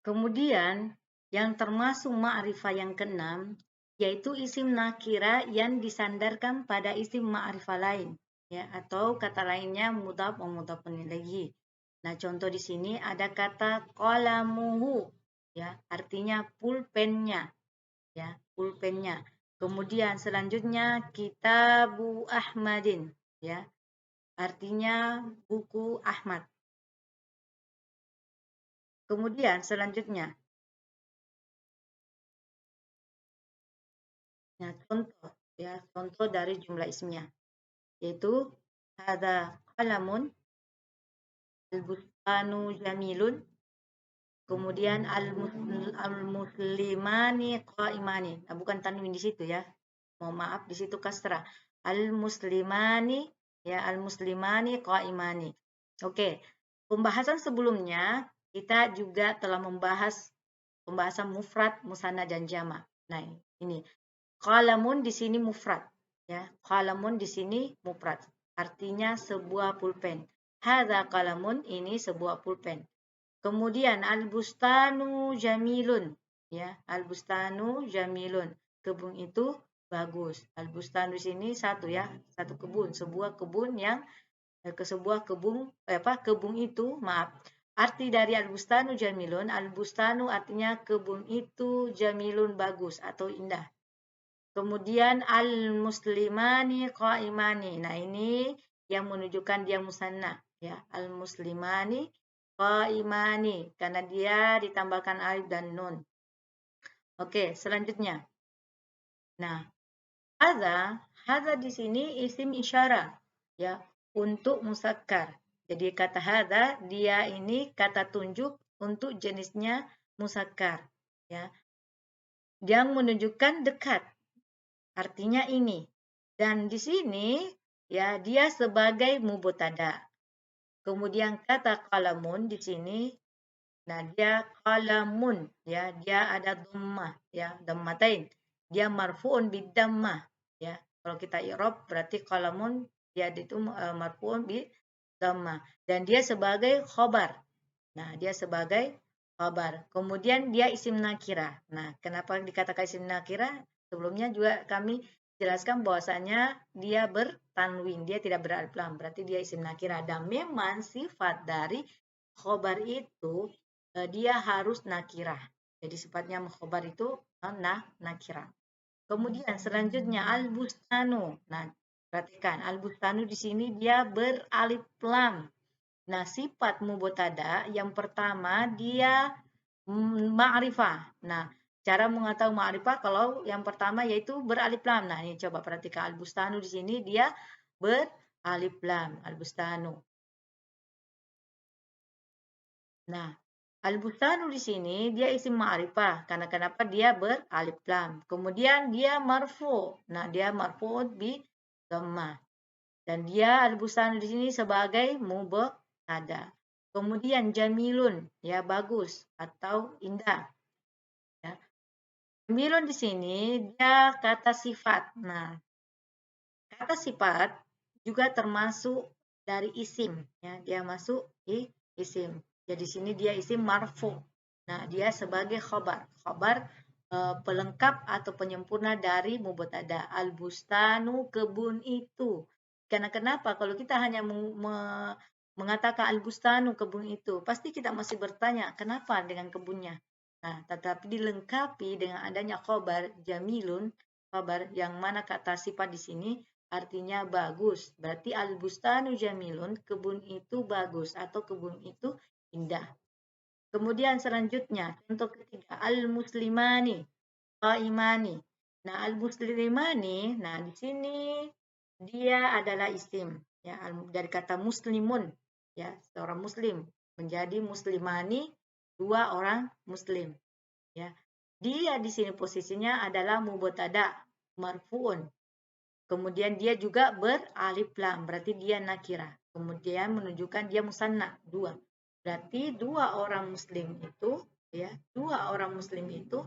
Kemudian yang termasuk ma'rifah yang keenam yaitu isim nakira yang disandarkan pada isim ma'rifah lain, ya, atau kata lainnya mudhaf wa mudhafun ilaihi. Nah, contoh di sini ada kata qalamuhu, ya, artinya pulpennya, ya, pulpennya. Kemudian selanjutnya kitabu Ahmadin, ya, artinya buku Ahmad. Kemudian selanjutnya, nah, contoh dari jumlah isimnya yaitu hadza qalamun, al-bustanu jamilun, kemudian al-muslimani qaimani. Nah, bukan tanwin di situ ya. Mohon maaf, di situ kasrah. Al-muslimani, ya, al-muslimani qaimani. Oke. Pembahasan sebelumnya kita juga telah membahas pembahasan mufrad, musanna dan jama'. Nah, ini qalamun di sini mufrad, ya. Qalamun di sini mufrad. Artinya sebuah pulpen. Hadza qalamun, ini sebuah pulpen. Kemudian al-bustanu jamilun, ya. Al-bustanu jamilun. Kebun itu bagus. Al-bustanu di sini satu, ya, satu kebun, sebuah kebun yang kebun itu, maaf. Arti dari al-bustanu jamilun, al-bustanu artinya kebun itu jamilun bagus atau indah. Kemudian al-muslimani qaimani. Nah, ini yang menunjukkan dia musanna, ya. Al-muslimani qaimani karena dia ditambahkan alif dan nun. Oke, selanjutnya. Nah, hadza di sini isim isyarah, ya, untuk musakkar. Jadi kata hadza dia ini kata tunjuk untuk jenisnya musakkar, ya. Yang menunjukkan dekat. Artinya ini. Dan di sini, ya, dia sebagai mubtada. Kemudian kata qalamun di sini, nah, dia qalamun, ya, dia ada dhammah, ya, dhammatain. Dia marfu'un bidhammah, ya. Kalau kita i'rab berarti qalamun dia itu marfu'un bidhammah dan dia sebagai khobar. Nah, dia sebagai khobar. Kemudian dia isim nakira. Nah, kenapa dikatakan isim nakira? Sebelumnya juga kami jelaskan bahwasanya dia bertanwin, dia tidak beralif lam, berarti dia isim nakira. Dan memang sifat dari khobar itu dia harus nakirah. Jadi sifatnya khobar itu nakirah. Kemudian selanjutnya al-bustanu. Nah, perhatikan al-bustanu di sini dia beralif lam. Nah, sifat mubtada yang pertama dia ma'rifah. Nah, cara mengetahui ma'rifah kalau yang pertama yaitu beralif lam. Nah, ini coba perhatikan al-bustanu di sini dia beralif lam, al-bustanu. Nah, al-bustanu di sini dia isim ma'rifah karena kenapa dia beralif lam. Kemudian dia marfu. Nah, dia marfu bi dhammah. Dan dia al-bustanu di sini sebagai mubtada. Kemudian jamilun, ya, bagus atau indah. Ya. Jamilun di sini dia kata sifat. Nah, kata sifat juga termasuk dari isim, ya, dia masuk di isim. Jadi sini dia isim marfu. Nah, dia sebagai khobar. Khobar pelengkap atau penyempurna dari mubtada. Al-bustanu, kebun itu. Karena kenapa? Kalau kita hanya mengatakan al-bustanu, kebun itu, pasti kita masih bertanya, kenapa dengan kebunnya? Nah, tetapi dilengkapi dengan adanya khobar jamilun, khobar yang mana kata sifat di sini artinya bagus. Berarti al-bustanu jamilun, kebun itu bagus atau kebun itu indah. Kemudian selanjutnya, contoh ketiga, al-muslimani, qaimani. Nah, al-muslimani, nah di sini dia adalah isim, ya, dari kata muslimun, ya, seorang muslim, menjadi muslimani, dua orang muslim, ya. Dia di sini posisinya adalah mubtada, marfuun. Kemudian dia juga beralif lam, berarti dia nakirah. Kemudian menunjukkan dia musanna, dua. Berarti dua orang muslim itu, ya, dua orang muslim itu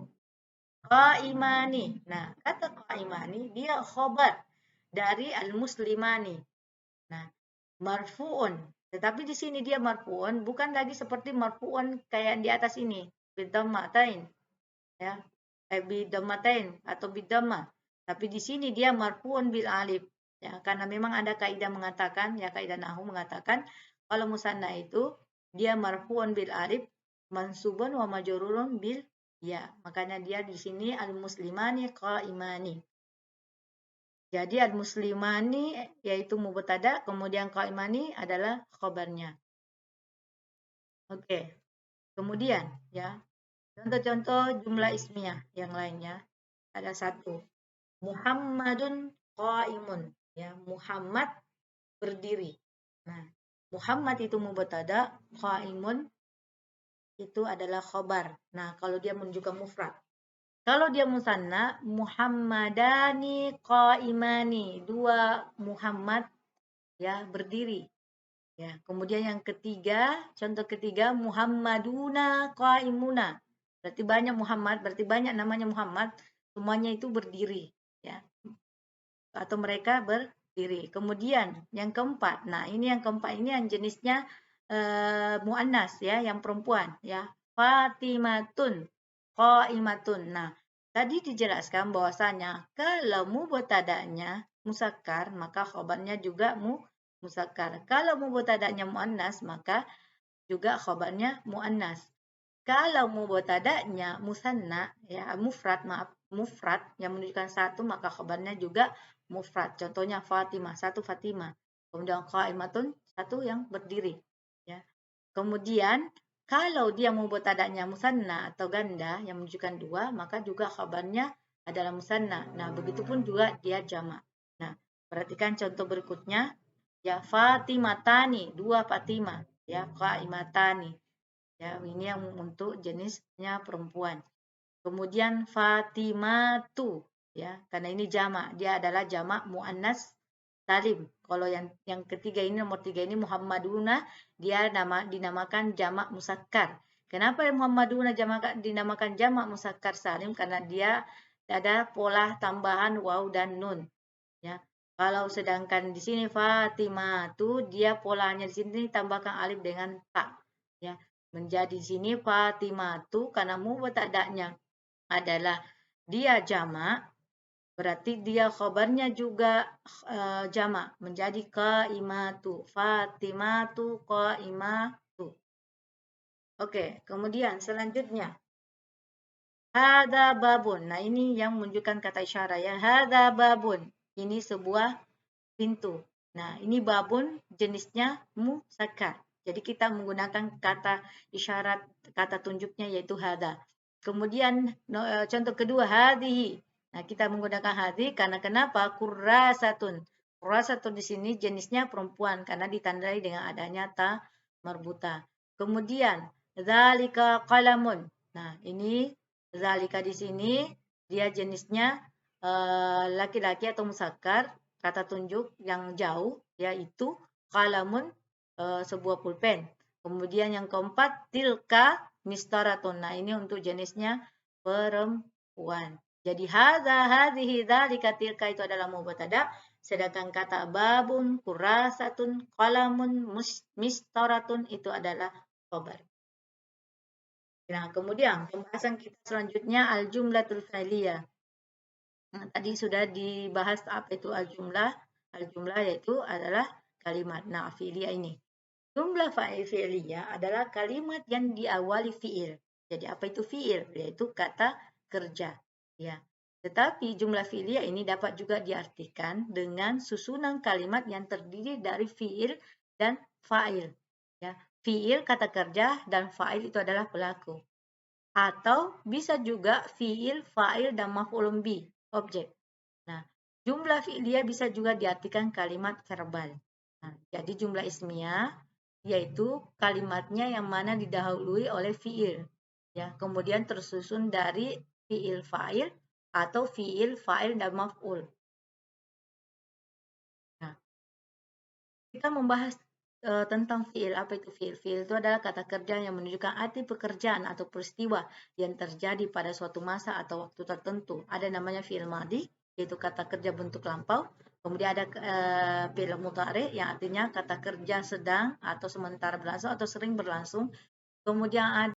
qaimani. Nah, kata qaimani dia khobar dari al-muslimani. Nah, marfuun. Tetapi di sini dia marfuun bukan lagi seperti marfuun kayak di atas ini. bidhammatain, ya. Bidhammatain atau bidhamma. Tapi di sini dia marfu'un bil alif. Ya, karena memang ada kaidah mengatakan, ya kaidah nahwu mengatakan kalau musanna itu dia marfu'un bil alif, mansubun wa majrurun bil ya. Makanya dia di sini al muslimani qaimani. Jadi al muslimani yaitu mubtada, kemudian qaimani adalah khabarnya. Oke. Kemudian ya, contoh-contoh jumlah ismiyah yang lainnya ada satu. Muhammadun qaimun, ya, Muhammad berdiri. Nah, Muhammad itu mubtada, qaimun itu adalah khabar. Nah, kalau dia menunjukkan mufrad. Kalau dia musanna, Muhammadani qaimani, dua Muhammad ya berdiri. Ya, kemudian yang ketiga, contoh ketiga Muhammaduna qaimuna. Berarti banyak Muhammad, berarti banyak namanya Muhammad, semuanya itu berdiri, ya. Atau mereka berdiri. Kemudian yang keempat. Nah, ini yang keempat ini yang jenisnya muannas ya, yang perempuan ya. Fatimatun qaimatun. Nah, tadi dijelaskan bahwasanya kalau mubtada'nya musakkar, maka khabarnya juga musakkar. Kalau mubtada'nya muannas, maka juga khabarnya muannas. Kalau mubtada'nya musanna ya mufrad yang menunjukkan satu, maka khabarnya juga mufrad. Contohnya Fatimah, satu Fatimah. Kemudian qaimatun, satu yang berdiri ya. Kemudian kalau dia mubtada'nya musanna atau ganda yang menunjukkan dua, maka juga khabarnya adalah musanna. Nah, begitupun juga dia jamak. Nah, perhatikan contoh berikutnya ya, Fatimatani, dua Fatimah ya, qaimatani. Ya, ini yang untuk jenisnya perempuan. Kemudian Fatimatu ya, karena ini jamak, dia adalah jamak muannas salim. Kalau yang ketiga ini nomor tiga ini Muhammaduna, dia dinamakan jamak musakkar. Kenapa Muhammaduna dinamakan jamak musakkar salim? Karena dia ada pola tambahan waw dan nun ya. Kalau sedangkan di sini Fatimatu dia polanya di sini tambahkan alif dengan ta ya. Menjadi di sini Fatimatu karena mubtada'nya adalah dia jamak, berarti dia khabarnya juga jamak menjadi qaimatu. Fatimatu qaimatu. Oke, kemudian selanjutnya hada babun. Nah, ini yang menunjukkan kata isyarat ya. Hada babun. Ini sebuah pintu. Nah, ini babun jenisnya musakkar. Jadi kita menggunakan kata isyarat, kata tunjuknya yaitu hada. Kemudian contoh kedua hadhihi. Nah, kita menggunakan hadhi karena kenapa? Kurrasatun. Kurrasatun di sini jenisnya perempuan karena ditandai dengan adanya ta marbuta. Kemudian dzalika qalamun. Nah, ini dzalika di sini dia jenisnya laki-laki atau musakkar, kata tunjuk yang jauh yaitu kalamun sebuah pulpen. Kemudian yang keempat tilka mistaratun. Nah, ini untuk jenisnya perempuan. Jadi hadza hadhihi dzalika tilka itu adalah mubtada, sedangkan kata babun, kurasatun, qalamun, mistaratun itu adalah khabar. Nah, kemudian pembahasan kita selanjutnya al-jumlatul fi'liyah. Nah, tadi sudah dibahas apa itu al-jumlah. Al-jumlah yaitu adalah kalimat. Nah, fi'liyah ini. Jumlah fi'liyah adalah kalimat yang diawali fi'il. Jadi apa itu fi'il? Yaitu kata kerja. Ya. Tetapi jumlah fi'liyah ini dapat juga diartikan dengan susunan kalimat yang terdiri dari fi'il dan fa'il. Ya. Fi'il kata kerja dan fa'il itu adalah pelaku. Atau bisa juga fi'il, fa'il, dan maf'ulun bih, objek. Nah, jumlah fi'liyah bisa juga diartikan kalimat verbal. Nah, jadi jumlah ismiyah yaitu kalimatnya yang mana didahului oleh fi'il. Ya, kemudian tersusun dari fi'il fa'il atau fi'il fa'il dan maf'ul. Nah, kita membahas tentang fi'il. Apa itu fi'il? Fi'il itu adalah kata kerja yang menunjukkan arti pekerjaan atau peristiwa yang terjadi pada suatu masa atau waktu tertentu. Ada namanya fi'il madhi, yaitu kata kerja bentuk lampau. Kemudian ada fi'il mudhari yang artinya kata kerja sedang atau sementara berlangsung atau sering berlangsung. Kemudian ada